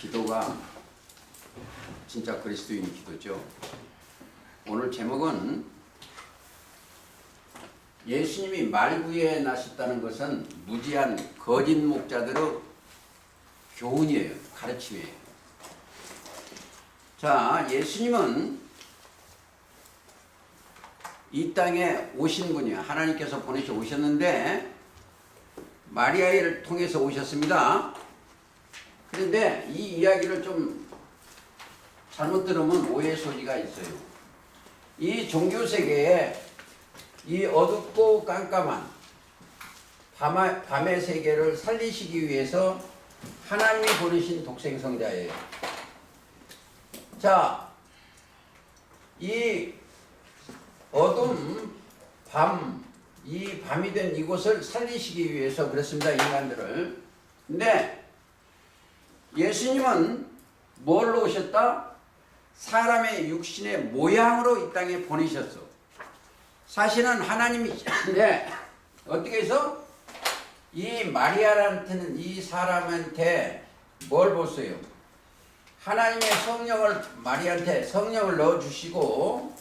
기도가 진짜 그리스도인 기도죠. 오늘 제목은 예수님이 말구에 나셨다는 것은 무지한 거짓 목자들의 교훈이에요. 가르침이에요. 자, 예수님은 이 땅에 오신 분이에요. 하나님께서 보내셔 오셨는데 마리아를 통해서 오셨습니다. 그런데 이 이야기를 좀 잘못 들으면 오해 소지가 있어요. 이 종교세계에 이 어둡고 깜깜한 밤의 세계를 살리시기 위해서 하나님이 보내신 독생성자예요. 자, 이 어둠, 이 밤이 된 이곳을 살리시기 위해서 그랬습니다. 인간들을. 근데 예수님은 뭘로 오셨다? 사람의 육신의 모양으로 이 땅에 보내셨어. 사실은 하나님이신데 어떻게 해서 이 마리아한테는 이 사람한테 뭘 보세요? 하나님의 성령을 마리아한테 성령을 넣어주시고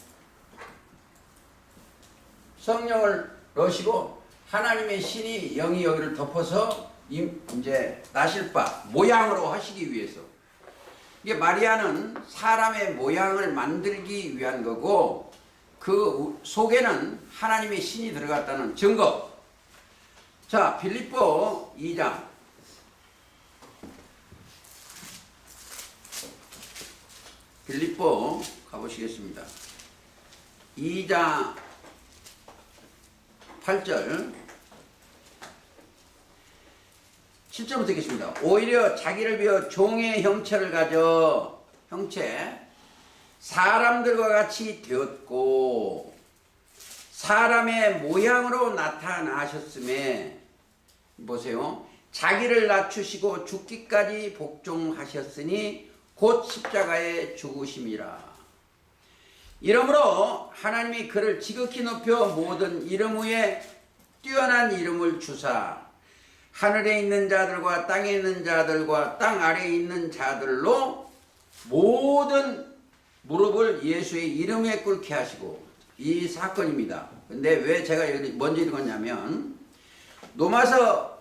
성령을 넣으시고 하나님의 신이 영이 여기를 덮어서 이제 나실 바 모양으로 하시기 위해서. 이게 마리아는 사람의 모양을 만들기 위한 거고 그 속에는 하나님의 신이 들어갔다는 증거. 자, 빌립보 2장. 빌립보 가보시겠습니다. 2장 8절 7절부터 읽겠습니다. 오히려 자기를 비워 종의 형체를 가져 사람들과 같이 되었고 사람의 모양으로 나타나셨음에 보세요. 자기를 낮추시고 죽기까지 복종하셨으니 곧 십자가에 죽으심이라. 이러므로 하나님이 그를 지극히 높여 모든 이름 위에 뛰어난 이름을 주사 하늘에 있는 자들과 땅에 있는 자들과 땅 아래에 있는 자들로 모든 무릎을 예수의 이름에 꿇게 하시고. 이 사건입니다. 근데 왜 제가 여기 먼저 읽었냐면 로마서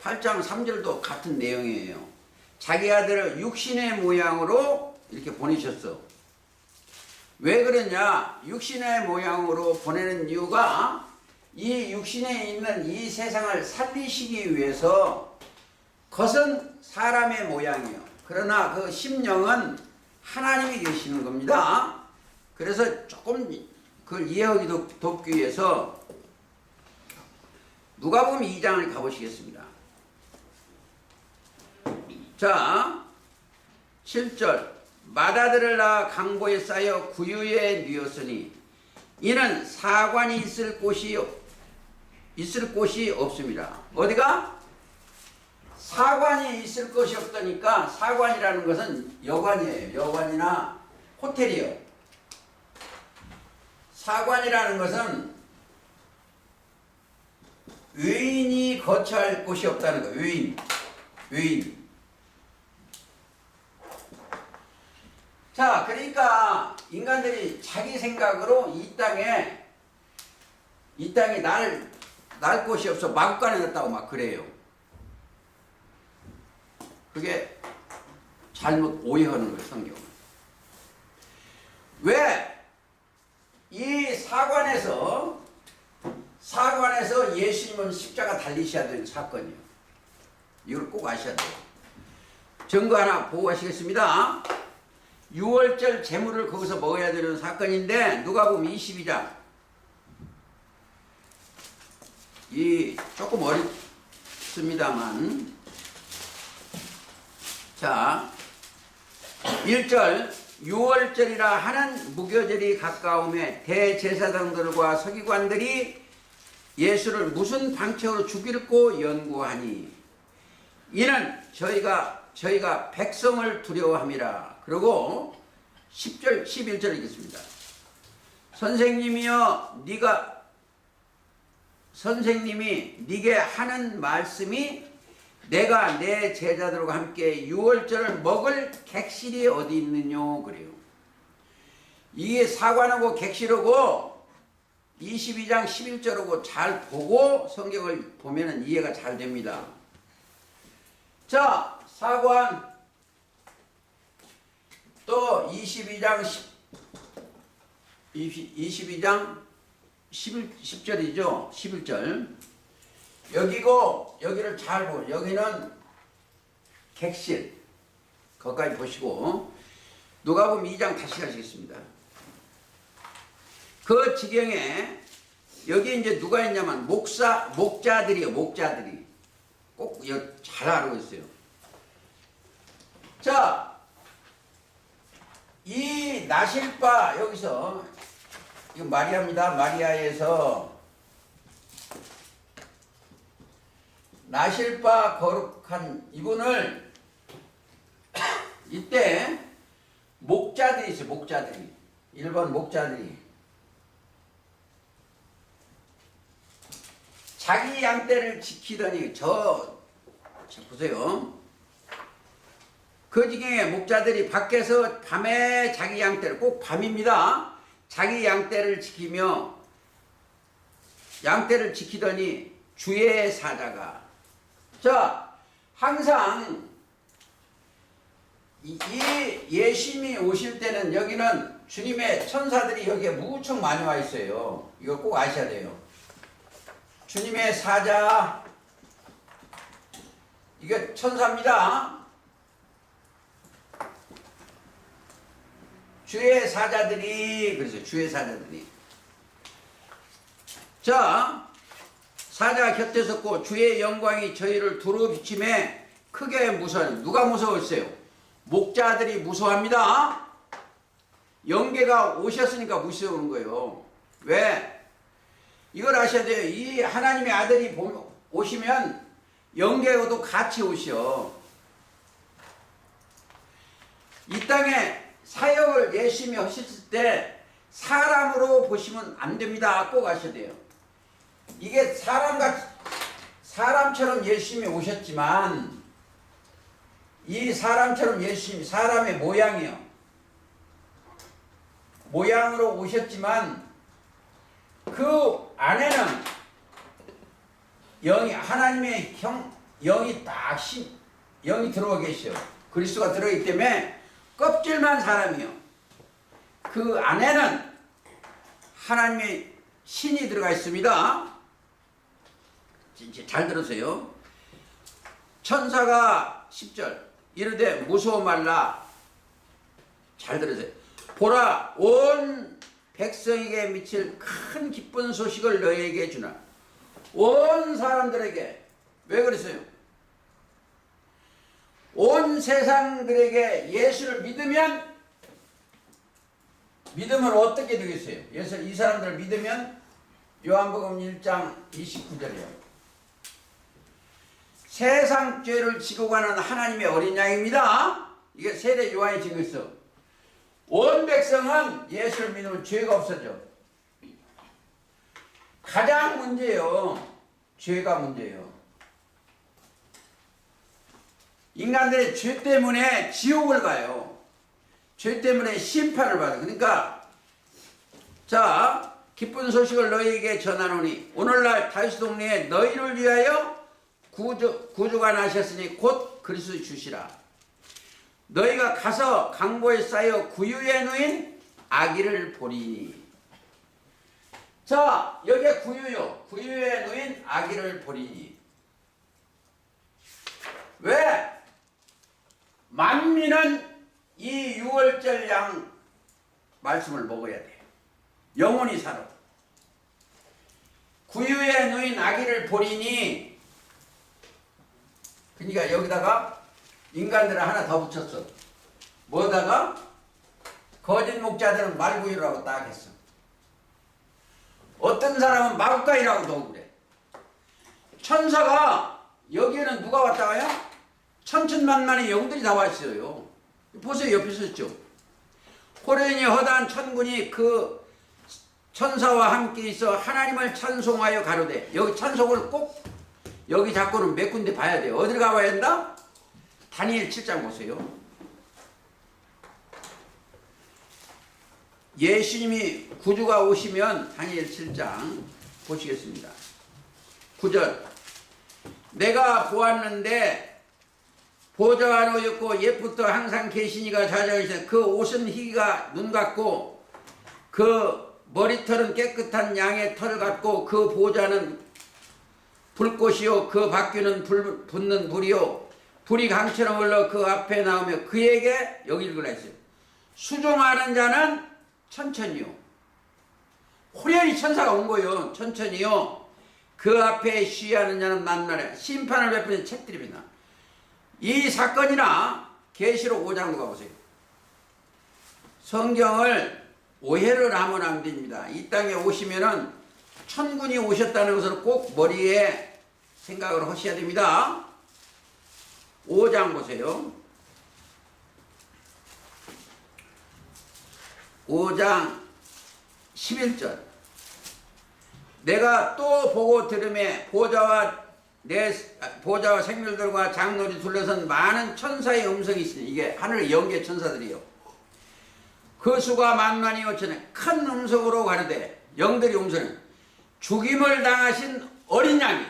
8장 3절도 같은 내용이에요. 자기 아들을 육신의 모양으로 이렇게 보내셨어. 왜 그러냐? 육신의 모양으로 보내는 이유가 이 육신에 있는 이 세상을 살리시기 위해서. 겉은 사람의 모양이에요. 그러나 그 심령은 하나님이 계시는 겁니다. 그래서 조금 그걸 이해하기 돕기 위해서 누가복음 2장을 가보시겠습니다. 자, 7절 마다들을 낳아 강보에 쌓여 구유에 뉘었으니 이는 사관이 있을 곳이 없습니다. 어디가? 사관이 있을 것이 없다니까. 사관이라는 것은 여관이에요. 여관이나 호텔이요. 사관이라는 것은 의인이 거처할 곳이 없다는 거예요. 의인. 자, 그러니까 인간들이 자기 생각으로 이 땅에 날 곳이 없어 마구간에 넣었다고 막 그래요. 그게 잘못 오해하는 거예요, 성경은. 왜? 이 사관에서 예수님은 십자가 달리셔야 되는 사건이에요. 이걸 꼭 아셔야 돼요. 증거 하나 보고 가시겠습니다. 6월절 제물을 거기서 먹어야 되는 사건인데 누가복음 22장. 이 조금 어렵습니다만 자 1절 6월절이라 하는 무교절이 가까움에 대제사장들과 서기관들이 예수를 무슨 방책으로 죽일고 연구하니 이는 저희가 백성을 두려워함이라. 그리고 10절 11절 읽겠습니다. 선생님이 네게 하는 말씀이 내가 내 제자들과 함께 유월절을 먹을 객실이 어디 있느냐 그래요. 이게 사관하고 객실하고 22장 11절하고 잘 보고 성경을 보면 이해가 잘 됩니다. 자, 사관 또 22장 10절이죠. 11절. 여기고 여기를 잘 보고 여기는 객실. 거기까지 보시고 누가복음 2장 다시 가시겠습니다. 그 지경에 여기 이제 누가 있냐면 목자들이요. 목자들이 꼭 잘 알고 있어요. 자, 이 나실바 여기서 이거 마리아입니다. 마리아에서 나실바 거룩한 이분을 이때 목자들이 있어요. 목자들이 일본 목자들이 자기 양떼를 지키더니 저 보세요. 그 지경에 목자들이 밖에서 밤에 자기 양떼를 꼭 밤입니다. 자기 양떼를 지키며 양떼를 지키더니 주의 사자가 자 항상 이 예수님이 오실 때는 여기는 주님의 천사들이 여기에 무척 많이 와 있어요. 이걸 꼭 아셔야 돼요. 주님의 사자 이게 천사입니다. 주의 사자들이 그래서 주의 사자들이 자 사자 곁에 섰고 주의 영광이 저희를 두루 비침에 크게 무서워요. 누가 무서웠어요? 목자들이 무서워합니다. 영계가 오셨으니까 무서워하는 거예요. 왜? 이걸 아셔야 돼요. 이 하나님의 아들이 오시면 영계도 같이 오셔. 이 땅에 사역을 열심히 하셨을 때 사람으로 보시면 안 됩니다. 꼭 아셔야 돼요. 이게 사람처럼 열심히 오셨지만 이 사람처럼 열심히 사람의 모양이요. 모양으로 오셨지만 그 안에는 영이 하나님의 영이 영이 들어와 계셔. 그리스도가 들어있기 때문에 껍질만 사람이요. 그 안에는 하나님의 신이 들어가 있습니다. 잘 들으세요. 천사가 10절 이르되 무서워 말라. 잘 들으세요. 보라 온 백성에게 미칠 큰 기쁜 소식을 너희에게 주나. 온 사람들에게. 왜 그랬어요? 온 세상들에게 예수를 믿으면 어떻게 되겠어요? 이 사람들을 믿으면 요한복음 1장 29절이에요. 세상 죄를 지고 가는 하나님의 어린 양입니다. 이게 세례 요한이 지고 있어. 온 백성은 예수를 믿으면 죄가 없어져. 가장 문제예요. 죄가 문제예요. 인간들의 죄 때문에 지옥을 가요. 죄 때문에 심판을 받아요. 그러니까 자 기쁜 소식을 너희에게 전하노니 오늘날 다윗 동네에 너희를 위하여 구주가 나셨으니 곧 그리스도 주시라. 너희가 가서 강보에 쌓여 구유에 누인 아기를 보리니. 자 여기에 구유요. 구유에 누인 아기를 보리니. 왜? 만민은 이 유월절 양 말씀을 먹어야 돼. 영원히 살아. 구유에 누인 아기를 보리니. 그러니까 여기다가 인간들을 하나 더 붙였어. 뭐다가? 거짓 목자들은 말구유라고 딱 했어. 어떤 사람은 마구가이라고도 그래. 천사가 여기에는 누가 왔다 가요? 천천만만의 영들이 다 왔어요. 보세요. 옆에 있었죠. 호련히 허다한 천군이 그 천사와 함께 있어 하나님을 찬송하여 가로되. 여기 찬송을 꼭 여기 자꾸는 몇 군데 봐야 돼요. 어디를 가봐야 한다? 다니엘 7장 보세요. 예수님이 구주가 오시면 다니엘 7장 보시겠습니다. 9절. 내가 보았는데 보좌가 놓였고 옛부터 항상 계시니가 좌정이시네. 그 옷은 희가 눈 같고 그 머리털은 깨끗한 양의 털 같고 그 보좌는 불꽃이요 그 바퀴는 붙는 불이요 불이 강처럼 흘러 그 앞에 나오며 그에게 여기 읽으라 했어요. 수종하는 자는 천천히요. 호련히 천사가 온 거예요. 천천히요. 그 앞에 쉬하는 자는 만나래. 심판을 베푸는 책들입니다. 이 사건이나 계시록 5장도 가보세요. 성경을 오해를 하면 안 됩니다. 이 땅에 오시면은 천군이 오셨다는 것을 꼭 머리에 생각을 하셔야 됩니다. 5장 보세요. 5장 11절. 내가 또 보고 들음에 보좌와 생물들과 장로리 둘러선 많은 천사의 음성이 있으니 이게 하늘의 영계 천사들이요. 그 수가 만만이 오천에 큰 음성으로 가르되 영들이 음성은 죽임을 당하신 어린 양이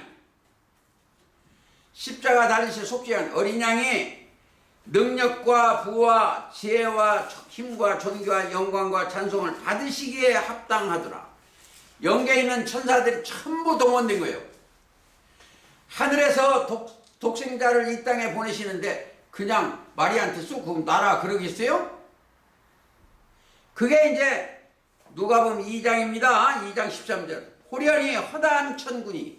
십자가 달리시 속죄한 어린 양이 능력과 부와 지혜와 힘과 존귀와 영광과 찬송을 받으시기에 합당하더라. 영계에 있는 천사들이 전부 동원된 거예요. 하늘에서 독생자를 이 땅에 보내시는데 그냥 마리아한테 쑥 그럼 나라 그러겠어요? 그게 이제 누가복음 2장입니다. 2장 13절. 호련히 허다한 천군이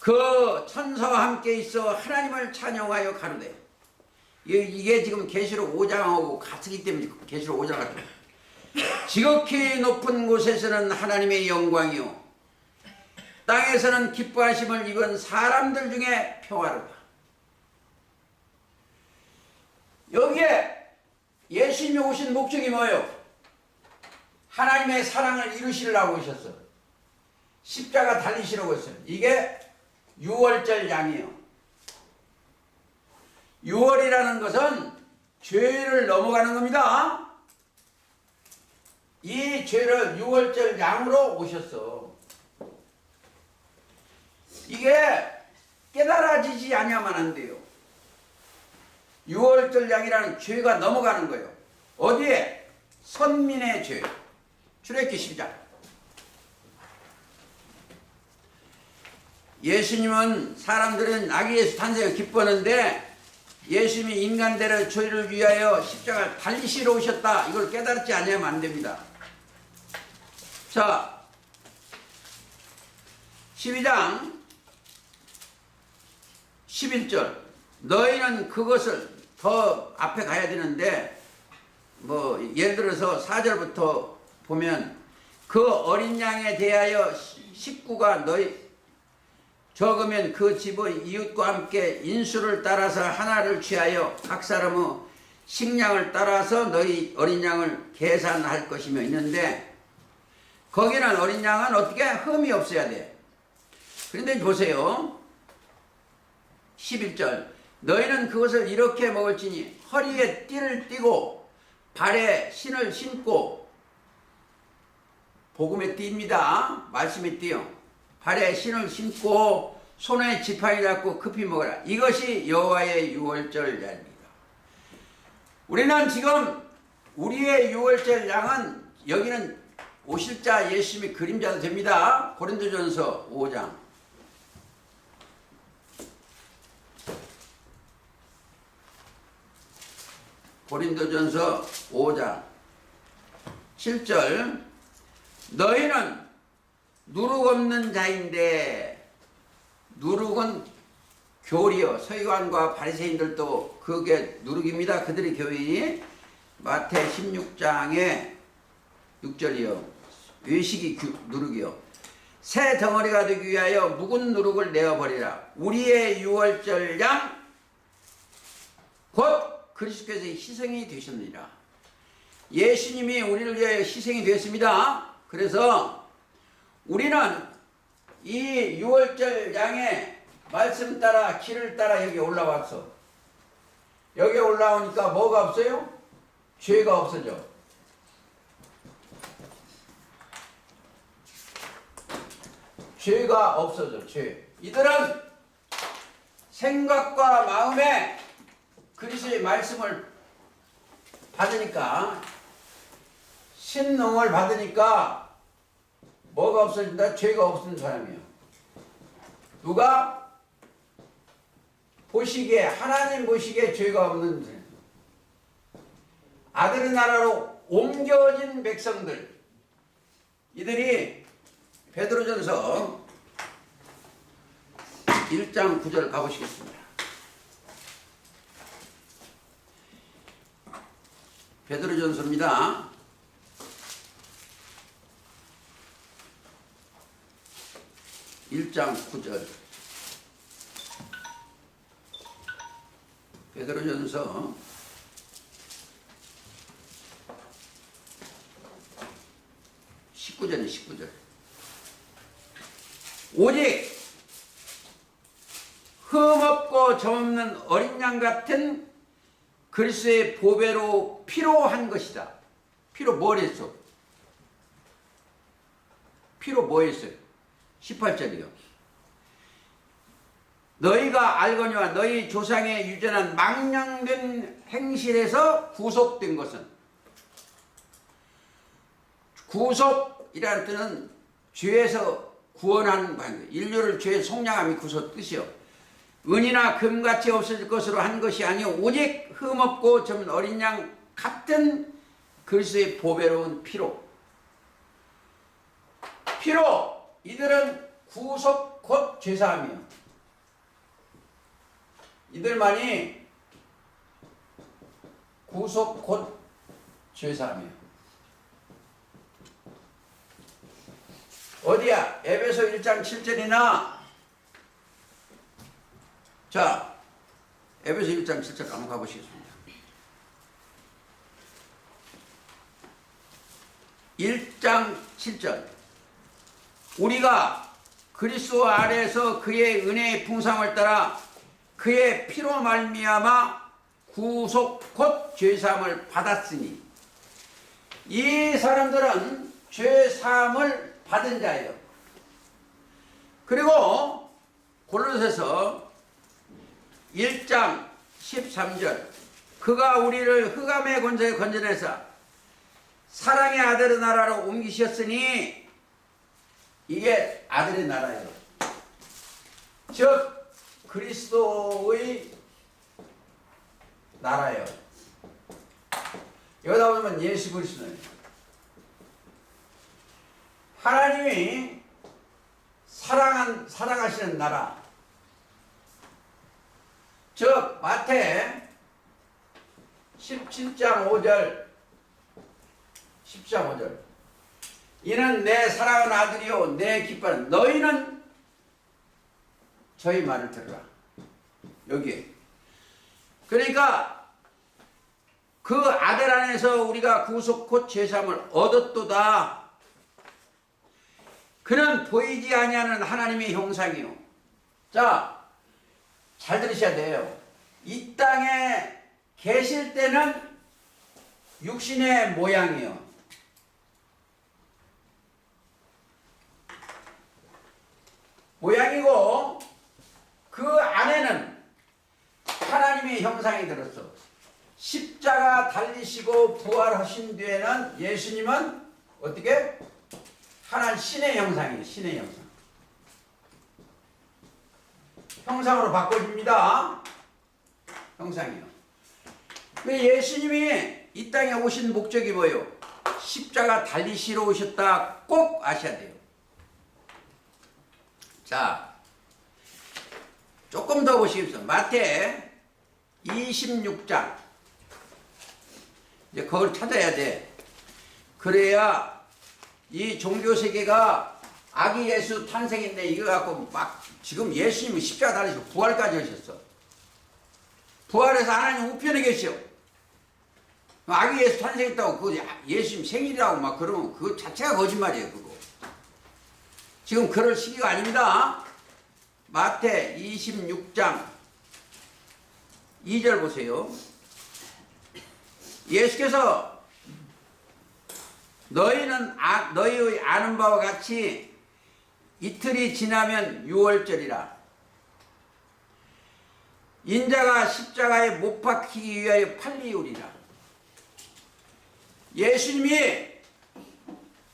그 천사와 함께 있어 하나님을 찬양하여 가로되. 이게 지금 계시록 5장하고 같기 때문에 계시록 5장 같은 지극히 높은 곳에서는 하나님의 영광이요 땅에서는 기뻐하심을 입은 사람들 중에 평화로다. 여기에 예수님이 오신 목적이 뭐예요? 하나님의 사랑을 이루시려고 오셨어. 십자가 달리시려고 했어요. 이게 6월절 양이에요. 6월이라는 것은 죄를 넘어가는 겁니다. 이 죄를 6월절 양으로 오셨어. 이게 깨달아지지 않으면 안 돼요. 6월절 양이라는 죄가 넘어가는 거예요. 어디에? 선민의 죄. 출애굽기 10장. 예수님은 사람들은 아기 예수 탄생을 기뻐하는데 예수님이 인간들의 죄를 위하여 십자가를 달리시러 오셨다. 이걸 깨달지 않으면 안 됩니다. 자, 12장 11절. 너희는 그것을 더 앞에 가야 되는데 뭐 예를 들어서 4절부터 보면 그 어린 양에 대하여 식구가 너희 적으면 그 집의 이웃과 함께 인수를 따라서 하나를 취하여 각 사람의 식량을 따라서 너희 어린 양을 계산할 것이며 있는데 거기는 어린 양은 어떻게 흠이 없어야 돼. 그런데 보세요. 11절. 너희는 그것을 이렇게 먹을지니 허리에 띠를 띠고 발에 신을 신고 복음의 띠입니다. 말씀의 띠요. 발에 신을 신고 손에 지팡이 잡고 급히 먹어라. 이것이 여호와의 유월절 양입니다. 우리는 지금 우리의 유월절 양은 여기는 오실 자 예수님의 그림자도 됩니다. 고린도전서 5장. 고린도전서 5장 7절. 너희는 누룩 없는 자인데, 누룩은 교리요. 서기관과 바리새인들도 그게 누룩입니다. 그들의 교인이 마태 16장에 6절이요. 외식이 누룩이요. 새 덩어리가 되기 위하여 묵은 누룩을 내어버리라. 우리의 유월절 양 곧 그리스도께서 희생이 되셨느니라. 예수님이 우리를 위하여 희생이 되었습니다. 그래서 우리는 이 6월절 양의 말씀 따라 길을 따라 여기 올라왔어. 여기 올라오니까 뭐가 없어요? 죄가 없어져. 죄가 없어져. 죄. 이들은 생각과 마음에 그리스도의 말씀을 받으니까, 신능을 받으니까 뭐가 없어진다? 죄가 없어진 사람이에요. 누가? 보시기에, 하나님 보시기에 죄가 없는 사람. 아들의 나라로 옮겨진 백성들. 이들이 베드로전서 1장 9절 가보시겠습니다. 베드로전서입니다. (1장 9절) 베드로전서 19절. 오직 흠없고 점없는 어린 양 같은 그리스도의 보배로 피로 한 것이다. 피로 뭘 했어? 피로 뭐 했어요? 18절이요. 너희가 알거니와 너희 조상의 유전한 망령된 행실에서 구속된 것은, 구속이라는 뜻은 죄에서 구원하는 방법, 인류를 죄의 속량함이 구속 뜻이요. 은이나 금같이 없어질 것으로 한 것이 아니요 오직 흠없고 점 어린 양 같은 그리스도의 보배로운 피로. 이들은 구속 곧 죄사함이요. 이들만이 구속 곧 죄사함이요. 어디야? 에베소 1장 7절이나. 자, 에베소 1장 7절 한번 가보시겠습니다. 1장 7절. 우리가 그리스도 아래에서 그의 은혜의 풍성을 따라 그의 피로 말미암아 구속 곧 죄사함을 받았으니. 이 사람들은 죄사함을 받은 자예요. 그리고 골로새서 1장 13절. 그가 우리를 흑암의 권세에 건져내사 사랑의 아들의 나라로 옮기셨으니, 이게 아들의 나라예요. 즉 그리스도의 나라예요. 여기다 보면 예수 그리스도예요. 하나님이 사랑하시는 나라. 즉 마태 17장 5절 10장 5절. 이는 내 사랑하는 아들이요 내 기뻐하는, 너희는 저희 말을 들으라. 여기. 그러니까 그 아들 안에서 우리가 구속 곧 죄사함을 얻었도다. 그는 보이지 아니하는 하나님의 형상이요. 자, 잘 들으셔야 돼요. 이 땅에 계실 때는 육신의 모양이요. 모양이고 그 안에는 하나님의 형상이 들었어. 십자가 달리시고 부활하신 뒤에는 예수님은 어떻게? 하나님 신의 형상이에요. 신의 형상. 형상으로 바꿔줍니다. 형상이요. 예수님이 이 땅에 오신 목적이 뭐예요? 십자가 달리시러 오셨다. 꼭 아셔야 돼요. 자, 조금 더 보시겠습니다. 마태 26장. 이제 그걸 찾아야 돼. 그래야 이 종교 세계가 아기 예수 탄생인데 이거 갖고 막 지금 예수님이 십자가 달리시고 부활까지 하셨어. 부활해서 하나님 우편에 계셔. 아기 예수 탄생했다고 그거 예수님 생일이라고 막 그러면 그거 자체가 거짓말이에요. 그거. 지금 그럴 시기가 아닙니다. 마태 26장 2절 보세요. 예수께서 너희의 아는 바와 같이 이틀이 지나면 유월절이라. 인자가 십자가에 못 박히기 위하여 팔리우리라. 예수님이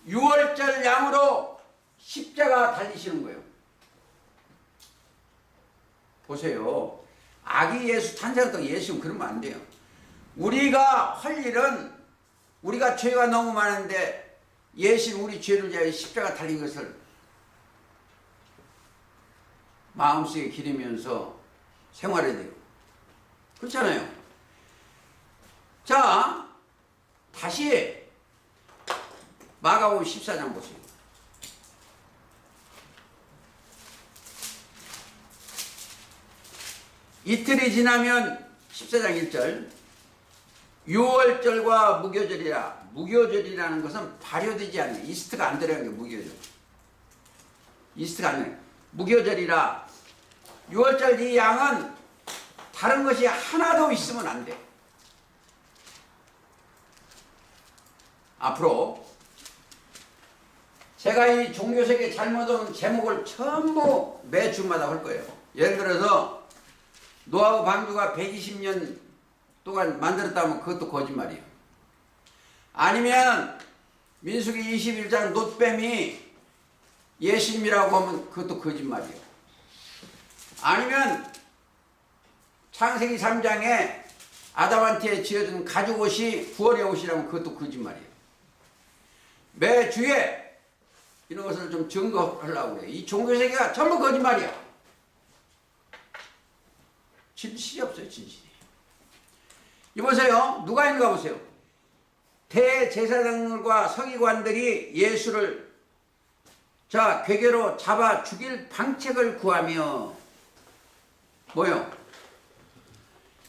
유월절 양으로 십자가 달리시는 거예요. 보세요. 아기 예수 탄생했던 예수는 그러면 안 돼요. 우리가 할 일은 우리가 죄가 너무 많은데 예수는 우리 죄를 위하여 십자가 달린 것을 마음속에 기리면서 생활해야 돼요. 그렇잖아요. 자, 다시 마가복음 14장 보세요. 이틀이 지나면 14장 1절 유월절과 무교절이라. 무교절이라는 것은 발효되지 않는 이스트가 안 들어간 게 무교절. 이스트가 안 들어간 무교절이라. 유월절 이 양은 다른 것이 하나도 있으면 안 돼. 앞으로 제가 이 종교세계 잘못 오는 제목을 전부 매주마다 할 거예요. 예를 들어서 노아와 방주가 120년 동안 만들었다면 그것도 거짓말이에요. 아니면 민수기 21장 놋뱀이 예수님이라고 하면 그것도 거짓말이에요. 아니면 창세기 3장에 아담한테 지어준 가죽옷이 구원의 옷이라면 그것도 거짓말이에요. 매주에 이런 것을 좀 증거하려고 그래요. 이 종교세계가 전부 거짓말이야. 진실이 없어요. 진실이. 이보세요. 누가 있는가 보세요. 대제사장들과 서기관들이 예수를 괴계로 잡아 죽일 방책을 구하며 뭐요?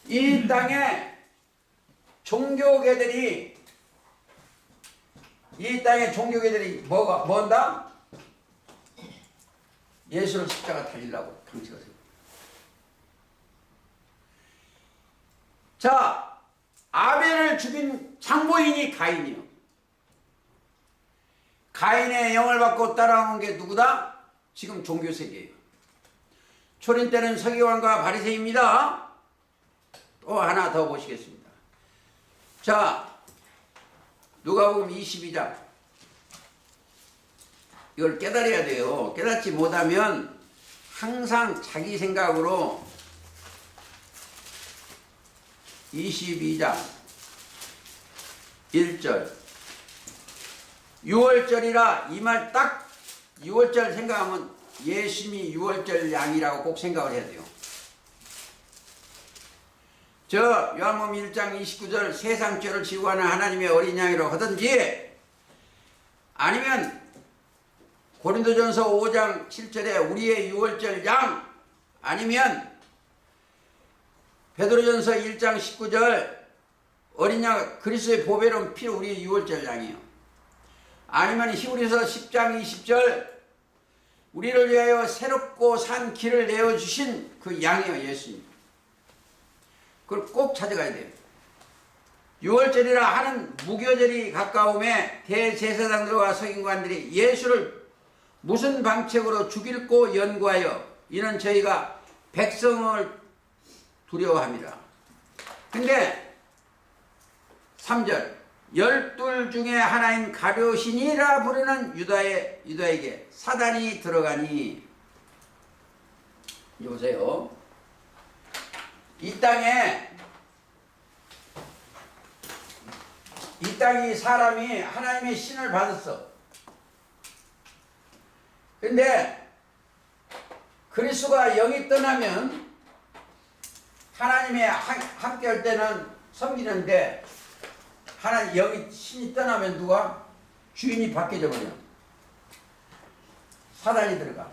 이 땅에 종교계들이 뭔다? 예수를 십자가 달리려고 방책을 세워. 자, 아벨을 죽인 장보인이 가인이요. 가인의 영을 받고 따라오는 게 누구다? 지금 종교세계예요. 초림 때는 서기관과 바리새인입니다. 또 하나 더 보시겠습니다. 자, 누가복음 22장. 이걸 깨달아야 돼요. 깨닫지 못하면 항상 자기 생각으로 22장 1절 6월절이라 이 말 딱 6월절 생각하면 예수님이 6월절 양이라고 꼭 생각을 해야 돼요. 저 요한복음 1장 29절 세상 죄를 지고 하는 하나님의 어린 양이라고 하든지 아니면 고린도전서 5장 7절에 우리의 6월절 양 아니면 베드로전서 1장 19절 어린 양 그리스도의 보배로운 피 우리의 6월절 양이에요. 아니면 히브리서 10장 20절 우리를 위하여 새롭고 산 길을 내어주신 그 양이에요. 예수님. 그걸 꼭 찾아가야 돼요. 6월절이라 하는 무교절이 가까움에 대제사장들과 서기관들이 예수를 무슨 방책으로 죽일고 연구하여 이는 저희가 백성을 두려워합니다. 근데 3절 12 중에 하나인 가룟신이라 부르는 유다에게 사단이 들어가니 보세요. 이 땅이 사람이 하나님의 신을 받았어. 근데 그리스도가 영이 떠나면 하나님의 함께 할 때는 섬기는데 하나님 영이 신이 떠나면 누가? 주인이 바뀌어져 버려. 사단이 들어가.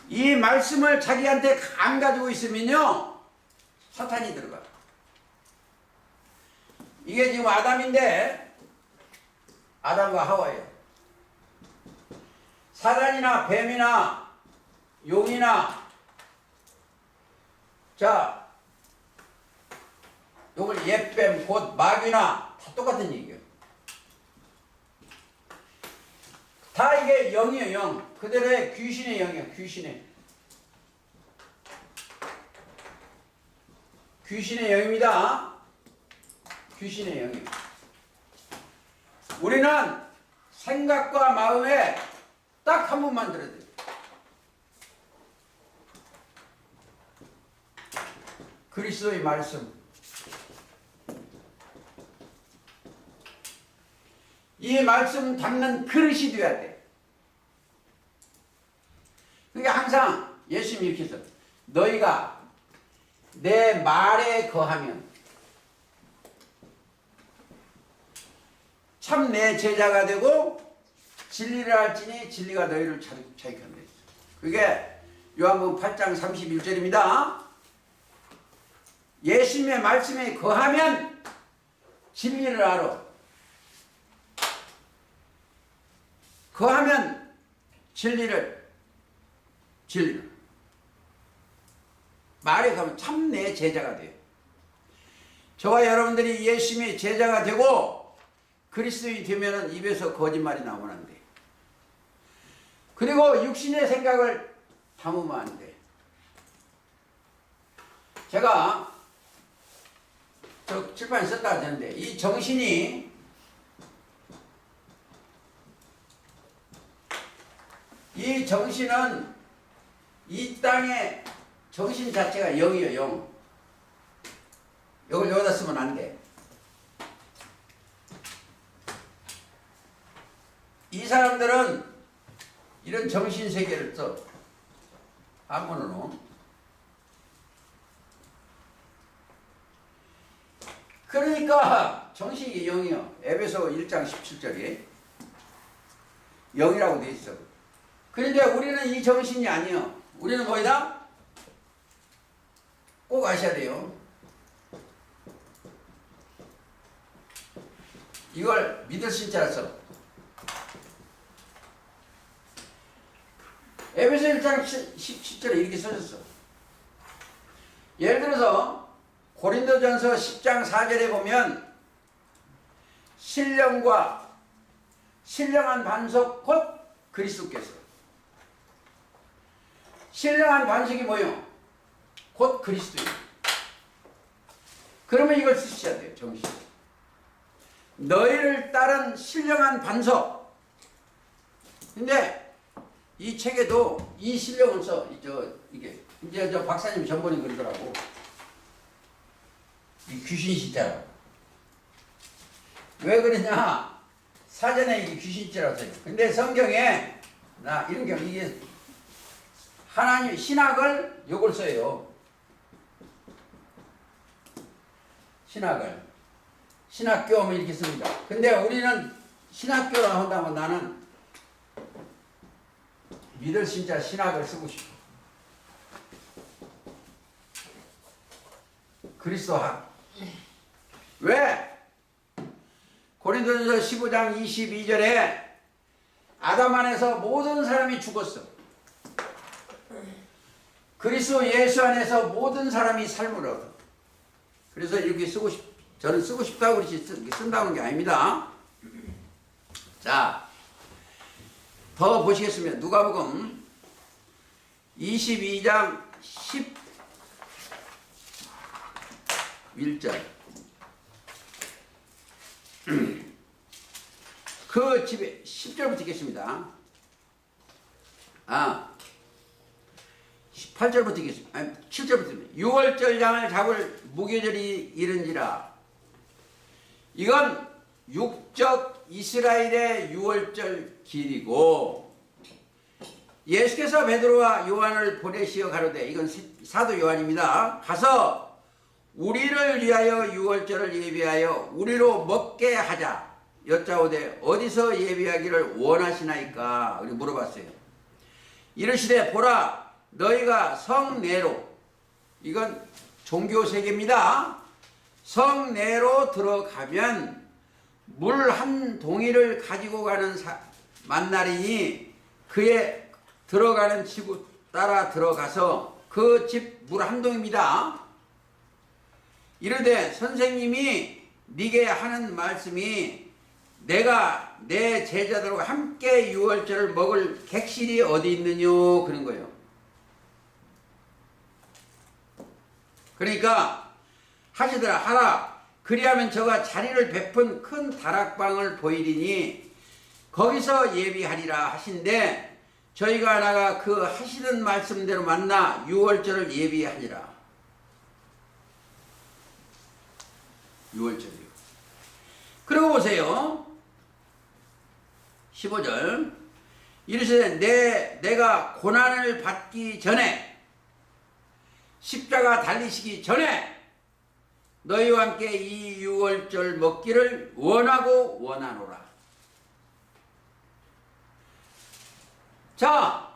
이 말씀을 자기한테 안 가지고 있으면요 사탄이 들어가. 이게 지금 아담인데 아담과 하와예요. 사단이나 뱀이나 용이나 자 요걸 옛뱀 곧 마귀나 다 똑같은 얘기예요. 다 이게 영이에요. 영. 그대로의 귀신의 영이에요. 귀신의 영입니다. 귀신의 영이에요. 우리는 생각과 마음에 딱 한 번만 들어야 돼요. 그리스도의 말씀. 이 말씀 담는 그릇이 되어야 돼. 그러니까 항상 예수님이 이렇게 해서 너희가 내 말에 거하면 참 내 제자가 되고 진리를 알지니 진리가 너희를 자유케한다. 그게 요한복음 8장 31절입니다. 예수님의 말씀에 거하면 진리를 알아. 거하면 진리를 말에 가면 참 내 제자가 돼요. 저와 여러분들이 예수님의 제자가 되고 그리스도인이 되면 입에서 거짓말이 나오면 안 돼. 그리고 육신의 생각을 담으면 안 돼. 제가 저 칠판에 썼다 하는데 이 정신이 이 정신은 이 땅의 정신 자체가 영이에요. 영. 이걸 여기다 쓰면 안 돼. 이 사람들은 이런 정신세계를 써. 한문으로. 그러니까 정신이 영이요. 에베소 1장 17절에 영이라고 돼 있어. 그런데 우리는 이 정신이 아니요. 우리는 뭐이다? 꼭 아셔야 돼요. 이걸 믿을 신자라 써. 에베소 1장 17절에 이렇게 써졌어. 예를 들어서 고린도전서 10장 4절에 보면 신령한 반석 곧 그리스도께서. 신령한 반석이 뭐예요? 곧 그리스도예요. 그러면 이걸 쓰셔야 돼요. 정신. 너희를 따른 신령한 반석. 근데 이 책에도 이 신령을 써. 이게 이제 저 박사님 전번에 그러더라고. 이 귀신 시자라고. 왜 그러냐? 사전에 이게 귀신 시자라고 써요. 근데 성경에 나 이런 경우 이게 하나님 신학을 요걸 써요. 신학교 하면 이렇게 씁니다. 근데 우리는 신학교라 한다면 나는 믿을 신자 신학을 쓰고 싶어. 그리스도학. 왜? 고린도전서 15장 22절에 아담 안에서 모든 사람이 죽었어. 그리스도 예수 안에서 모든 사람이 삶을 얻어. 그래서 이렇게 저는 쓰고 싶다고 그렇지 쓴다는 게 아닙니다. 자, 더 보시겠습니다. 누가복음 22장 11절. 그 집에 10절부터 읽겠습니다. 18절부터 읽겠습니다. 7절부터. 6월절 양을 잡을 무교절이 이른지라. 이건 육적 이스라엘의 6월절 길이고 예수께서 베드로와 요한을 보내시어 가로되, 이건 사도 요한입니다. 가서 우리를 위하여 6월절을 예비하여 우리로 먹게 하자. 여짜오되 어디서 예비하기를 원하시나이까? 우리 물어봤어요. 이르시되 보라 너희가 성내로, 이건 종교세계입니다. 성내로 들어가면 물 한 동이를 가지고 가는 만나리니 그의 들어가는 집을 따라 들어가서 그 집 물 한 동입니다. 이르되 선생님이 네게 하는 말씀이 내가 내 제자들과 함께 유월절을 먹을 객실이 어디 있느뇨 그런 거예요. 그러니까 하시더라 하라 그리하면 저가 자리를 베푼 큰 다락방을 보이리니 거기서 예비하리라 하신데 저희가 나가 그 하시는 말씀대로 만나 유월절을 예비하니라. 유월절이요. 그러고 보세요. 15절 이르시되 내가 고난을 받기 전에 십자가 달리시기 전에 너희와 함께 이 유월절 먹기를 원하고 원하노라. 자,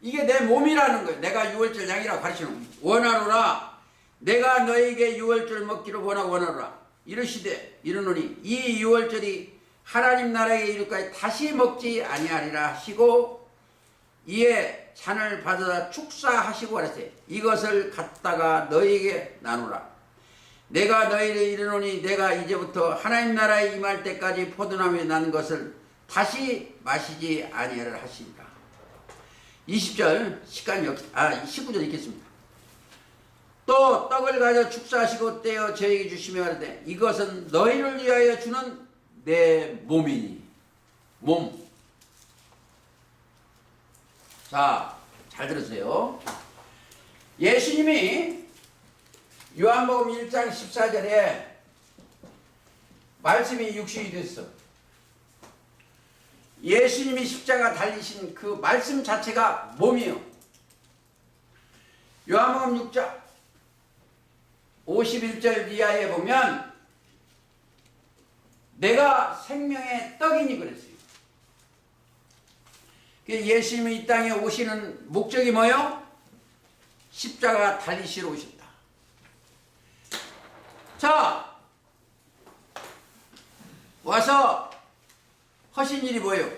이게 내 몸이라는 거예요. 내가 유월절 양이라고 가르치는 원하노라. 내가 너에게 유월절 먹기를 원하고 원하노라. 이르시되 이르노니 이 유월절이 하나님 나라에 이르기까지 다시 먹지 아니하리라 하시고 이에 잔을 받아다 축사하시고 하시되 이것을 갖다가 너희에게 나누라. 내가 너희를 이르노니 내가 이제부터 하나님 나라에 임할 때까지 포도나무에 난 것을 다시 마시지 아니하리라 하시니라. 20절 19절 읽겠습니다. 또 떡을 가져 축사하시고 떼어 저에게 주시며 하되 이것은 너희를 위하여 주는 내 몸이니. 몸. 자, 잘 들으세요. 예수님이 요한복음 1장 14절에 말씀이 육신이 됐어. 예수님이 십자가 달리신 그 말씀 자체가 몸이요. 요한복음 6장 51절 이하에 보면 내가 생명의 떡이니 그랬어요. 예수님이 이 땅에 오시는 목적이 뭐요? 십자가 달리시러 오셨다. 자, 와서 하신 일이 뭐예요?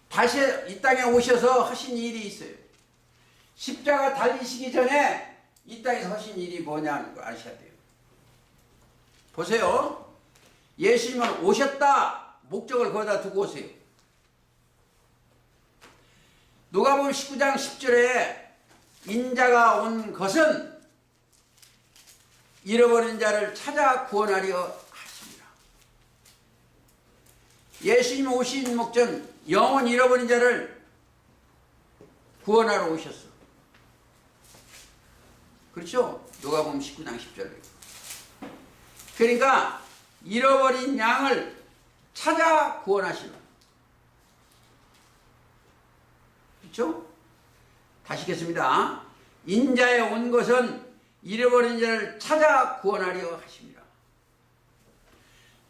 다시 이 땅에 오셔서 하신 일이 있어요. 십자가 달리시기 전에 이 땅에서 하신 일이 뭐냐는 거 아셔야 돼요. 보세요. 예수님은 오셨다. 목적을 거기다 두고 오세요. 누가복음 19장 10절에 인자가 온 것은 잃어버린 자를 찾아 구원하려 하십니다. 예수님 오신 목적은 영혼 잃어버린 자를 구원하러 오셨어. 그렇죠? 누가복음 19장 10절. 그러니까 잃어버린 양을 찾아 구원하시는. 그렇죠? 다시 읽겠습니다. 인자에 온 것은 잃어버린 자를 찾아 구원하려 하십니다.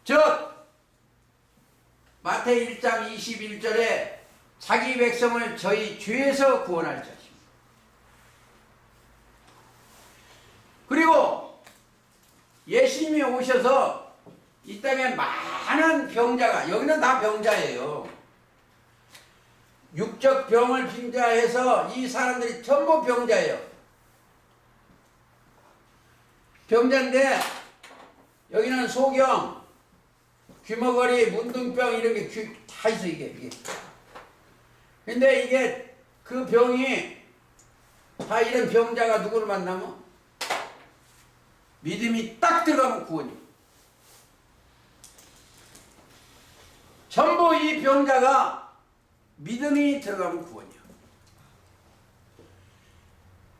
즉 마태복음 1장 21절에 자기 백성을 저희 죄에서 구원할 자십니다. 그리고 예수님이 오셔서 이 땅에 많은 병자가, 여기는 다 병자예요. 육적 병을 빙자해서 이 사람들이 전부 병자예요. 병자인데 여기는 소경, 귀머거리, 문둥병 이런 게 다 있어 이게. 근데 이게 그 병이 다 이런 병자가 누구를 만나면 믿음이 딱 들어가면 구원이에요. 전부 이 병자가 믿음이 들어가면 구원이야.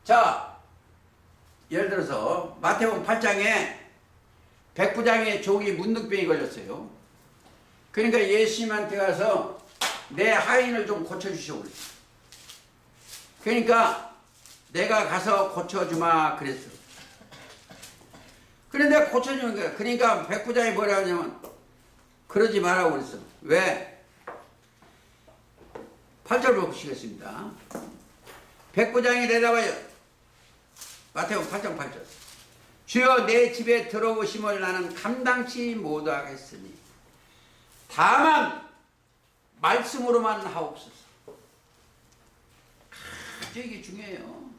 자, 예를 들어서 마태복음 8장에 백부장의 종이 문둥병이 걸렸어요. 그러니까 예수님한테 가서 내 하인을 좀 고쳐주시오 그랬어. 그러니까 내가 가서 고쳐주마 그랬어. 그런데 고쳐주는 거야. 그러니까 백부장이 뭐라 하냐면 그러지 말라고 그랬어. 왜? 8절 보시겠습니다. 백부장이 대답하여 마태복음 8장 8절 주여 내 집에 들어오심을 나는 감당치 못하겠으니 다만 말씀으로만 하옵소서. 아주 이게 중요해요.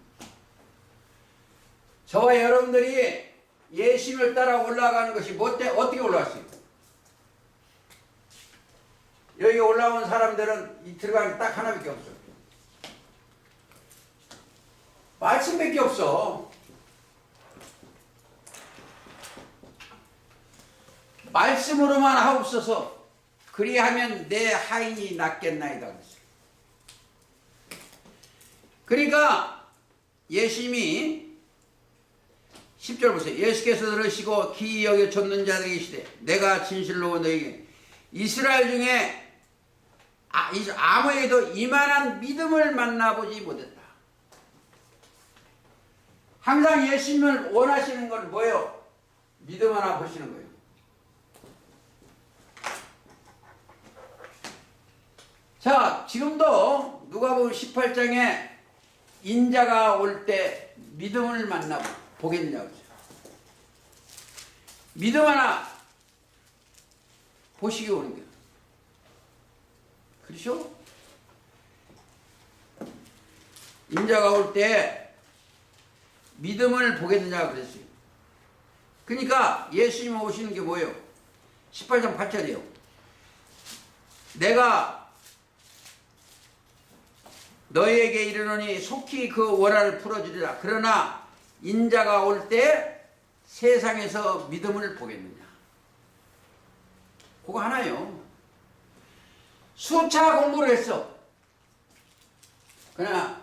저와 여러분들이 예수님을 따라 올라가는 것이 어떻게 올라갔어요? 여기 올라온 사람들은 들어가는 게 딱 하나밖에 없어. 말씀밖에 없어. 말씀으로만 하옵소서. 그리하면 내 하인이 낫겠나이다. 그러니까 예수님이 10절 보세요. 예수께서 들으시고 기이 여겨 좇는 자들이 계시되 내가 진실로 너희에게 이스라엘 중에 아무에게도 이만한 믿음을 만나보지 못했다. 항상 예수님을 원하시는 건 뭐예요? 믿음 하나 보시는 거예요. 자, 지금도 누가복음 18장에 인자가 올 때 믿음을 보겠느냐고 그러죠. 믿음 하나 보시기 오는 거예요. 그렇죠? 인자가 올 때 믿음을 보겠느냐 그랬어요. 그러니까 예수님 오시는 게 뭐예요? 18장 8절이에요. 내가 너희에게 이르노니 속히 그 원한을 풀어주리라. 그러나 인자가 올 때 세상에서 믿음을 보겠느냐. 그거 하나요. 수차 공부를 했어. 그러나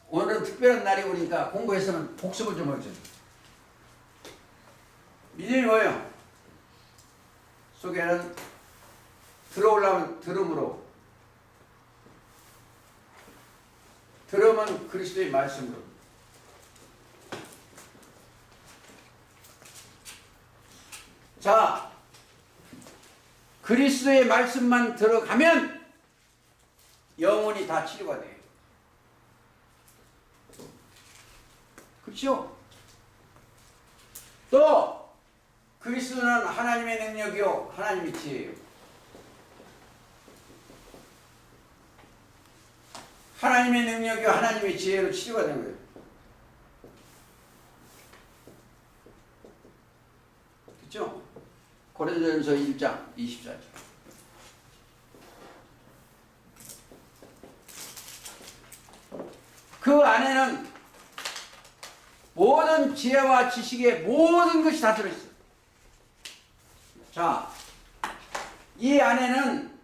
오늘은 특별한 날이 오니까 공부했으면 복습을 좀 하죠. 믿음이 뭐예요? 속에는 들어오려면 들음으로, 들으면 그리스도의 말씀으로. 자, 그리스도의 말씀만 들어가면 영혼이 다 치료가 돼요. 그렇죠? 또 그리스도는 하나님의 능력이요 하나님의 지혜예요. 하나님의 능력이요 하나님의 지혜로 치료가 되는 거예요. 그렇죠? 고린도전서 1장 24절. 그 안에는 모든 지혜와 지식의 모든 것이 다 들어있어요. 자, 이 안에는,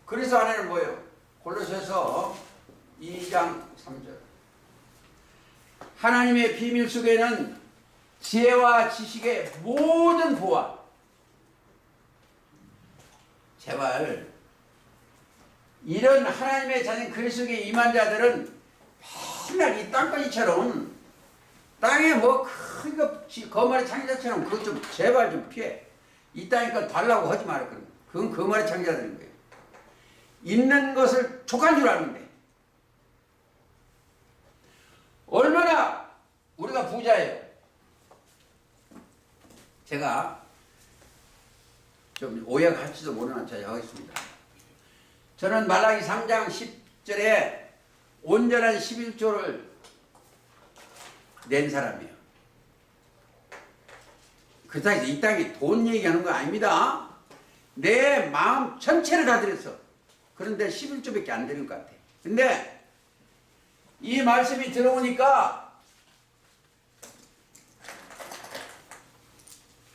그래서 안에는 뭐예요? 골로새서 2장 3절. 하나님의 비밀 속에는 지혜와 지식의 모든 보화. 제발 이런 하나님의 자녀 그리스도에 임한 자들은 맨날 이 땅바지처럼 땅에 뭐 큰 거 거말의 창자처럼 그것 좀 제발 좀 피해. 이 땅이니까 달라고 하지 말아. 그건 거말의 창자들인 거예요. 있는 것을 족한 줄 아는데 얼마나 우리가 부자예요. 제가 좀 오해할지도 모르는 제가 하겠습니다. 저는 말라기 3장 10절에 온전한 11조를 낸 사람이에요. 그렇다고 해서 이 땅이 돈 얘기하는 거 아닙니다. 내 마음 전체를 다 드렸어. 그런데 11조밖에 안 되는 것 같아. 근데 이 말씀이 들어오니까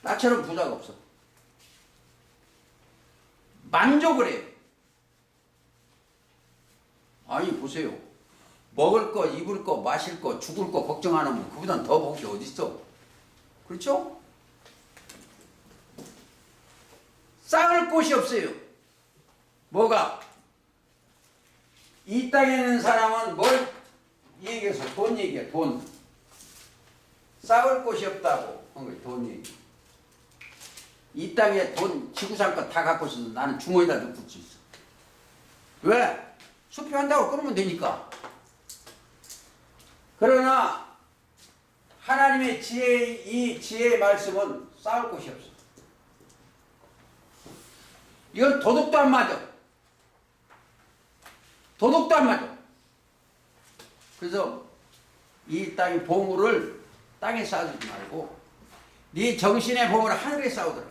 나처럼 부자가 없어. 만족을 해요. 아니 보세요. 먹을 거, 입을 거, 마실 거, 죽을 거 걱정 안 하면 그보단 더 복 게 어디 있어? 그렇죠? 쌓을 곳이 없어요. 뭐가? 이 땅에 있는 사람은 뭘 얘기해서 돈 얘기해. 돈. 쌓을 곳이 없다고 한 거예요. 돈 얘기. 이 땅에 돈 지구상권 다 갖고 있어도 나는 주머니에다 넣을 수 있어. 왜? 수표한다고 끊으면 되니까. 그러나 하나님의 이 지혜의 말씀은 싸울 곳이 없어. 이건 도덕도 안 맞아. 도덕도 안 맞아. 그래서 이 땅의 보물을 땅에 쌓아주지 말고 네 정신의 보물을 하늘에 쌓으더라.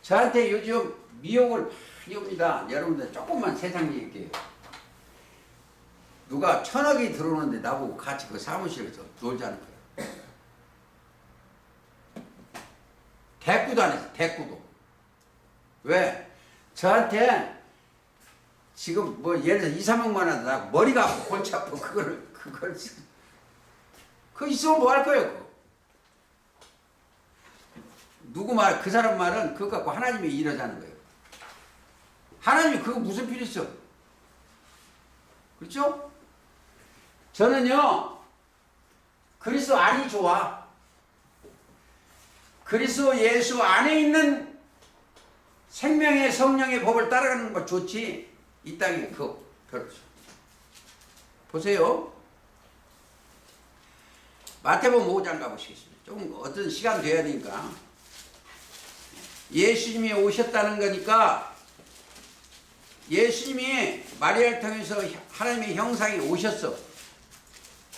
저한테 요즘 미혹을 많이 옵니다. 여러분들 조금만 세상 얘기해요. 누가 1,000억이 들어오는데 나보고 같이 그 사무실에서 놀자는 거예요. 대꾸도 안 했어. 대꾸도. 왜? 저한테 지금 뭐 예를 들어 2, 3억만 하도 나고 머리가 아프고 골치 아프고 그걸 그거 있으면 뭐 할 거예요? 그거. 누구 말, 그 사람 말은 그거 갖고 하나님이 이러자는 거예요. 하나님이 그거 무슨 필요 있어? 그렇죠? 저는요, 그리스도 안이 좋아. 그리스도 예수 안에 있는 생명의 성령의 법을 따라가는 거 좋지. 이 땅에 그거 별로 없어. 보세요. 마태복음 5장 가보시겠습니다. 좀 어떤 시간 돼야 되니까. 예수님이 오셨다는 거니까 예수님이 마리아를 통해서 하나님의 형상이 오셨어.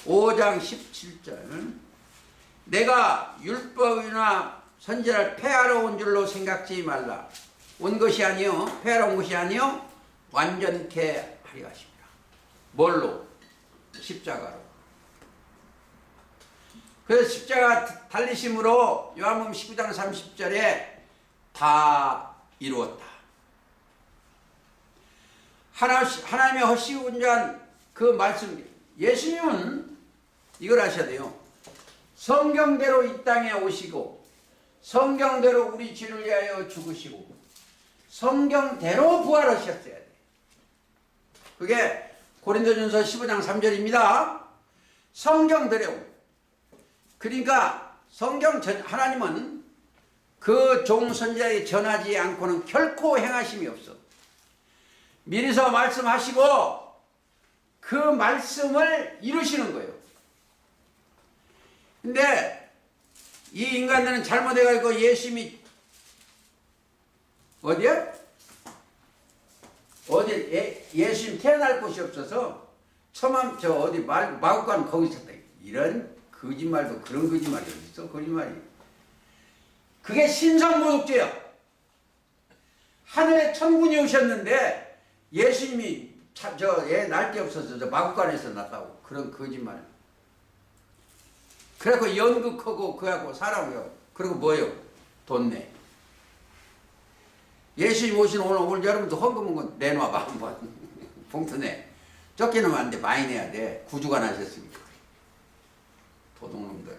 5장 17절. 내가 율법이나 선지자를 폐하러 온 줄로 생각지 말라. 온 것이 아니요 폐하러 온 것이 아니요 완전케 하려 하십니다. 뭘로? 십자가로. 그래서 십자가 달리심으로 요한복음 19장 30절에 다 이루었다. 하나님의 허시운전 그 말씀, 예수님은 이걸 아셔야 돼요. 성경대로 이 땅에 오시고 성경대로 우리 죄를 위하여 죽으시고 성경대로 부활하셨어야 돼. 그게 고린도전서 15장 3절입니다. 성경대로. 그러니까 하나님은 그 종 선지자에게 전하지 않고는 결코 행하심이 없어. 미리서 말씀하시고 그 말씀을 이루시는 거예요. 근데 이 인간들은 잘못해가지고 예수님이 어디야? 예수님 태어날 곳이 없어서 마국간 거기 있었다. 이런 거짓말도 그런 거짓말이 어딨어? 거짓말이. 그게 신성모독죄야. 하늘에 천군이 오셨는데 예수님이 애 날 데 없어서 저 마국간에서 났다고. 그런 거짓말. 그래갖고 연극하고 그하고 사람하고 그리고 뭐요? 돈 내. 예수님 오신 오늘 여러분도 헌금은 내놔봐 한번. 봉투 내. 쫓기는 안 돼. 많이 내야 돼. 구주가 나셨으니까. 도둑놈들.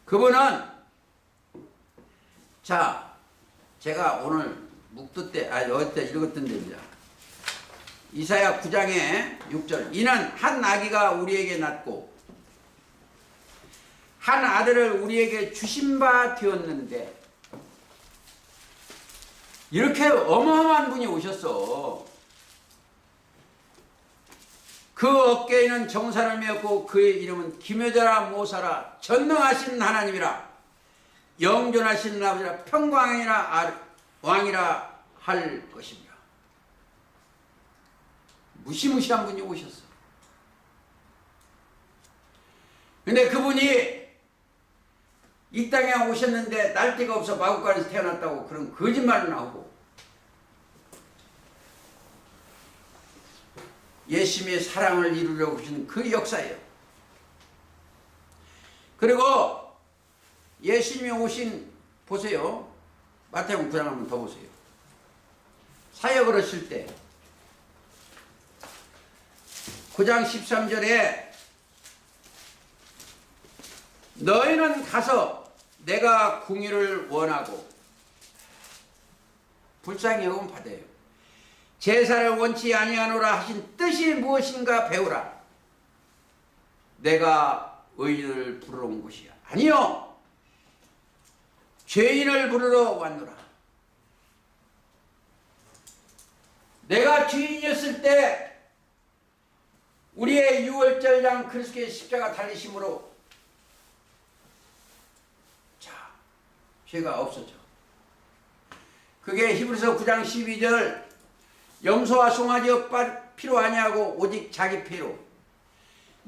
그분은 자 제가 오늘 묵도 때 어때 읽었던 데입니다. 이사야 9장에 6절. 이는 한 아기가 우리에게 낳고 한 아들을 우리에게 주신 바 되었는데 이렇게 어마어마한 분이 오셨어. 그 어깨에는 정사를 메었고 그의 이름은 기묘자라 모사라 전능하신 하나님이라 영존하신 아버지라 평강이라 왕이라 할 것입니다. 무시무시한 분이 오셨어. 근데 그분이 이 땅에 오셨는데 날개가 없어 마국간에서 태어났다고 그런 거짓말을 나오고 예수님의 사랑을 이루려고 하시는 그 역사예요. 그리고 예수님이 오신 보세요. 마태복음 9장 한번 더 보세요. 사역을 하실 때 9장 13절에 너희는 가서 내가 궁유를 원하고 불쌍히 여기면 받아요. 제사를 원치 아니하노라 하신 뜻이 무엇인가 배우라. 내가 의인을 부르러 온 것이야. 아니요. 죄인을 부르러 왔노라. 내가 죄인이었을 때 우리의 유월절장 그리스도의 십자가 달리심으로 자 죄가 없어져. 그게 히브리서 9장 12절 염소와 송아지 피로 아니하고 오직 자기 피로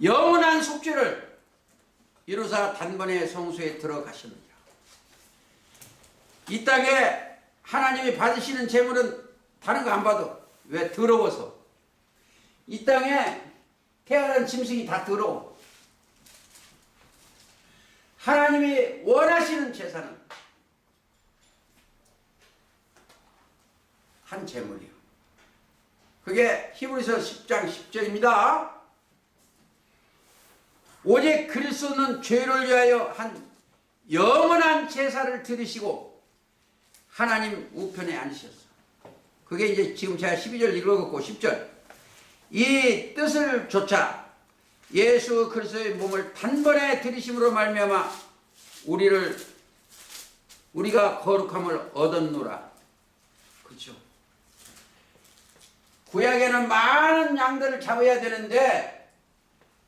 영원한 속죄를 이루사 단번에 성소에 들어가셨느니라. 이 땅에 하나님이 받으시는 재물은 다른 거 안 받아. 왜? 더러워서. 이 땅에 태어난 짐승이 다 더러워. 하나님이 원하시는 제사는 한 제물이요. 그게 히브리서 10장 10절입니다. 오직 그리스도는 죄를 위하여 한 영원한 제사를 드리시고 하나님 우편에 앉으셨어. 그게 이제 지금 제가 12절 읽어갖고 10절. 이 뜻을 조차 예수 그리스도의 몸을 단번에 드리심으로 말미암아 우리가 거룩함을 얻었노라. 그렇죠. 구약에는 많은 양들을 잡아야 되는데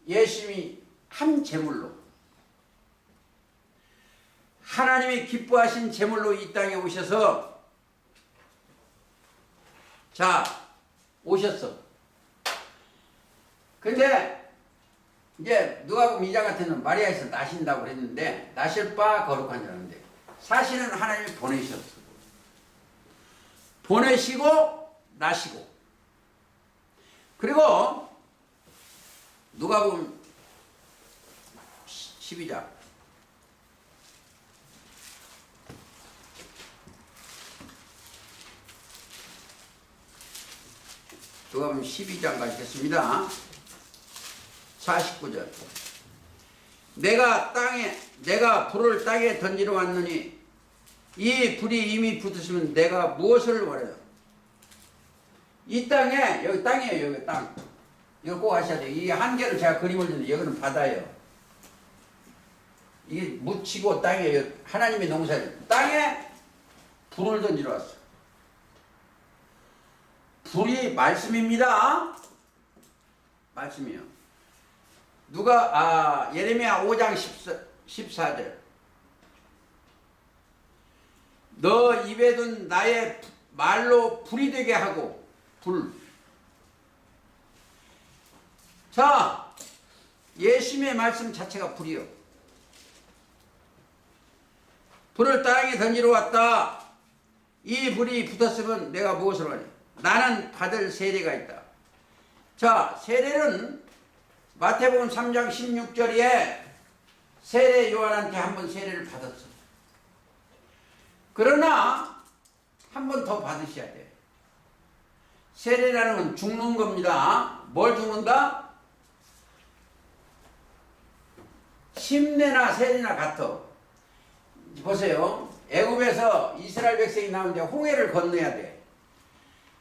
예수님이 한 제물로 하나님이 기뻐하신 제물로 이 땅에 오셔서 자 오셨어. 근데 이제 누가복음 2장 같은 는 마리아에서 나신다고 그랬는데 나실 바 거룩한 자라는데 사실은 하나님이 보내셨어. 보내시고 나시고 그리고 누가복음 12장 누가복음 12장 가겠습니다. 49절 내가 불을 땅에 던지러 왔느니 이 불이 이미 붙으시면 내가 무엇을 원해요? 이 땅에 여기 땅이에요. 여기 땅. 이거 꼭 아셔야 돼요. 이 한 개를 제가 그림을 주는데 여기는 바다예요. 이게 묻히고 땅이에요. 하나님의 농사예요. 땅에 불을 던지러 왔어. 불이 말씀입니다. 말씀이요. 예레미야 5장 14절 너 입에 둔 나의 말로 불이 되게 하고 불. 자, 예수님의 말씀 자체가 불이요. 불을 땅에 던지러 왔다. 이 불이 붙었으면 내가 무엇을 하냐? 나는 받을 세례가 있다. 자, 세례는 마태복음 3장 16절에 세례 요한한테 한 번 세례를 받았어. 그러나 한 번 더 받으셔야 돼. 세례라는 건 죽는 겁니다. 뭘 죽는다? 심내나 세례나 같아. 보세요. 애굽에서 이스라엘 백성이 나오는데 홍해를 건너야 돼.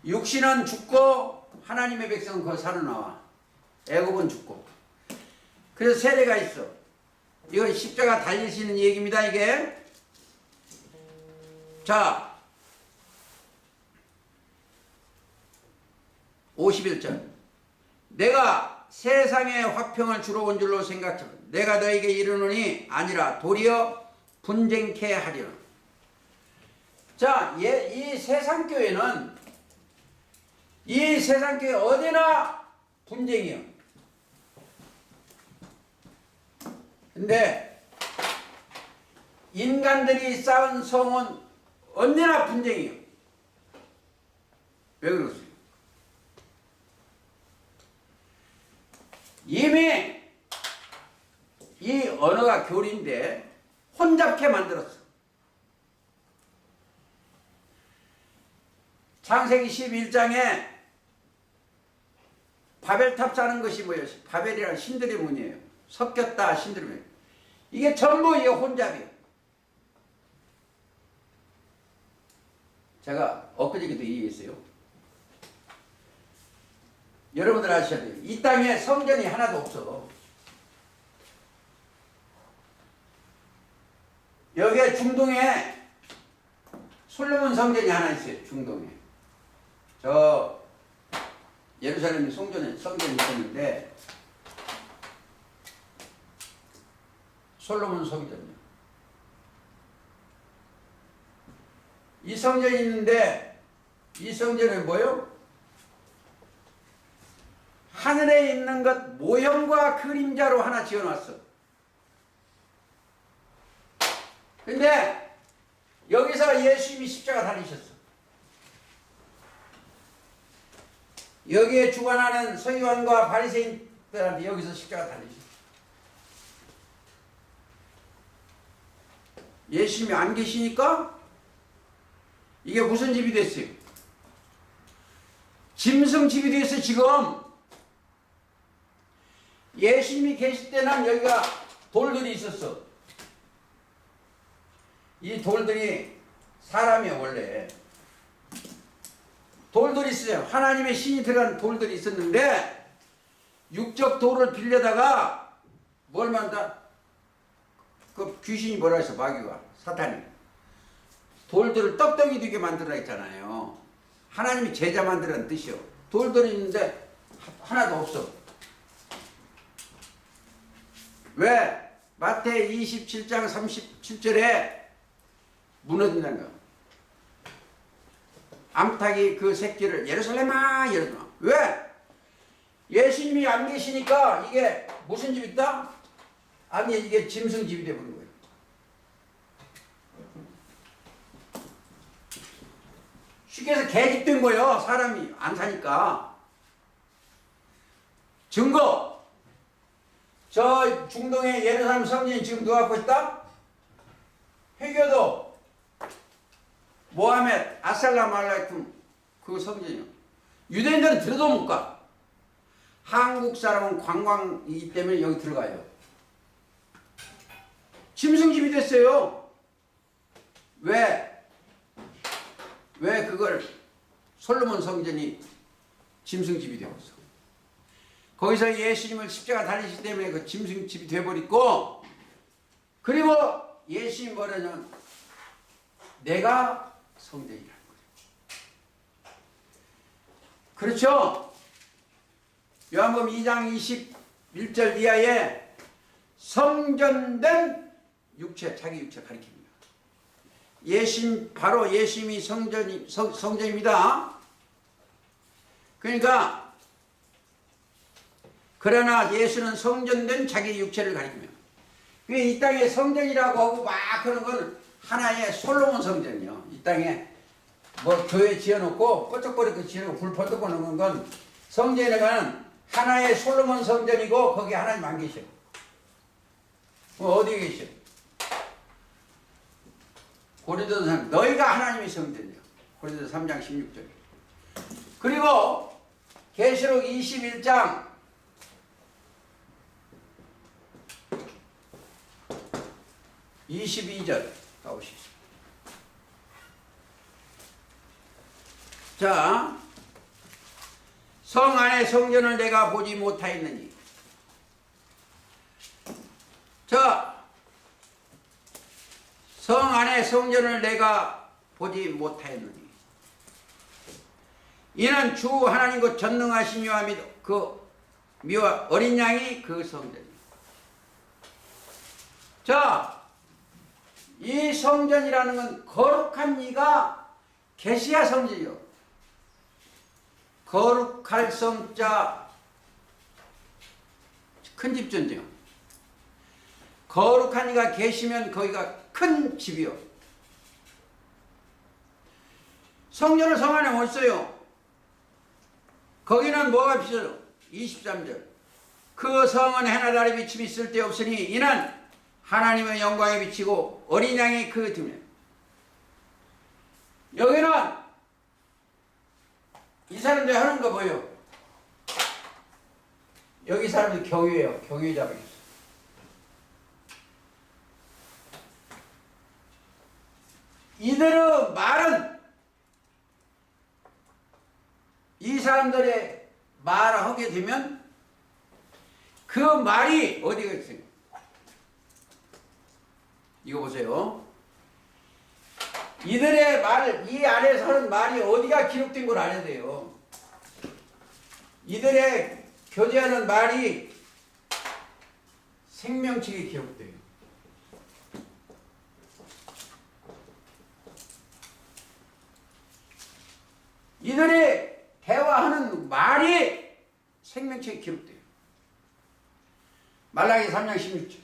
육신은 죽고 하나님의 백성은 거기 살아나와. 애굽은 죽고. 그래서 세례가 있어. 이건 십자가 달리시는 얘기입니다. 이게. 자 51절 내가 세상에 화평을 주러 온 줄로 생각하면 내가 너에게 이르노니 아니라 도리어 분쟁케 하리라. 자, 이 세상교회는 이 세상교회 어디나 분쟁이요. 근데 인간들이 쌓은 성은 언제나 분쟁이요. 왜 그러세요? 이미 이 언어가 교리인데 혼잡케 만들었어. 창세기 11장에 바벨탑 쌓는 것이 뭐예요? 바벨이라는 신들의 문이에요. 섞였다 신들의 문. 이게 전부 이게 혼잡이에요. 제가 엊그저께도 얘기했어요. 여러분들 아셔야 돼요. 이 땅에 성전이 하나도 없어. 여기에 중동에 솔로몬 성전이 하나 있어요. 중동에. 저 예루살렘 성전이 있었는데 솔로몬 성전이요. 이 성전이 있는데 이 성전은 뭐요? 하늘에 있는 것 모형과 그림자로 하나 지어놨어. 근데 여기서 예수님이 십자가 달리셨어. 여기에 주관하는 서기관과 바리새인들한테 여기서 십자가 달리셨어. 예수님이 안 계시니까 이게 무슨 집이 됐어요? 짐승집이 됐어요. 지금 예수님이 계실 때는 여기가 돌들이 있었어. 이 돌들이 사람이에요. 원래 돌들이 있어요. 하나님의 신이 들어간 돌들이 있었는데 육적 돌을 빌려다가 뭘 만다? 그 귀신이 뭐라 했어? 마귀가 사탄이 돌들을 떡떡이 되게 만들라 했잖아요. 하나님이 제자 만들라는 뜻이요. 돌들이 있는데 하나도 없어. 왜? 마태 27장 37절에 무너진다는 거. 암탉이 그 새끼를 예루살렘아 예루살렘아. 왜? 예수님이 안 계시니까 이게 무슨 집이 있다? 아니 이게 짐승집이 되어버린 거예요. 쉽게 해서 개집 된 거예요. 사람이 안 사니까. 증거. 저 중동의 예루살렘 성전이 지금 누가 갖고 있다? 회교도 모하메드 아살람 알라이쿰 그 성전이요. 유대인들은 들어도 못 가. 한국 사람은 관광이기 때문에 여기 들어가요. 짐승집이 됐어요. 왜 그걸 솔로몬 성전이 짐승집이 되었어? 거기서 예수님을 십자가 달리시기 때문에 그 짐승집이 되어버렸고, 그리고 예수님 뭐냐면 내가 성전이라는 거예요. 그렇죠? 요한복음 2장 21절 이하에 성전된 육체, 자기 육체 가리킵니다. 바로 예수님이 성전입니다. 그러니까 그러나 예수는 성전된 자기 육체를 가리킵니다. 이 땅에 성전이라고 하고 막 그런 건 하나의 솔로몬 성전이요. 이 땅에 뭐 교회 지어놓고 뽀쩍거리고 지어놓고 불 퍼뜨고 놓는 건 성전에는 하나의 솔로몬 성전이고 거기 하나님 안 계셔. 어디 계셔? 고린도서 너희가 하나님의 성전이야. 고린도서 3장 16절. 그리고 계시록 21장 22절 가보시죠. 자, 성 안에 성전을 내가 보지 못하였느니. 자, 성 안에 성전을 내가 보지 못하였느니 이는 주 하나님 곧 전능하신 이와 그 미와 어린 양이 그 성전이다. 자, 이 성전이라는 건 거룩한 이가 계시야 성전이요. 거룩할 성자 큰 집전이요. 거룩한 이가 계시면 거기가 큰 집이요. 성전을 성 안에 못 써요. 거기는 뭐가 비쳐요? 23절. 그 성은 해나 달의 비침이 쓸데없으니 이는 하나님의 영광에 비치고 어린 양이 그 틈에. 여기는 이 사람들이 하는 거 뭐예요? 여기 사람들이 경유예요. 경유 잡고 있어. 이들의 말은 이 사람들의 말을 하게 되면 그 말이 어디가 있어요? 이거 보세요. 이들의 말, 이 안에서 하는 말이 어디가 기록된 걸 알아야 돼요. 이들의 교제하는 말이 생명책에 기록돼요. 이들의 대화하는 말이 생명책에 기록돼요. 말라기 3장 16절.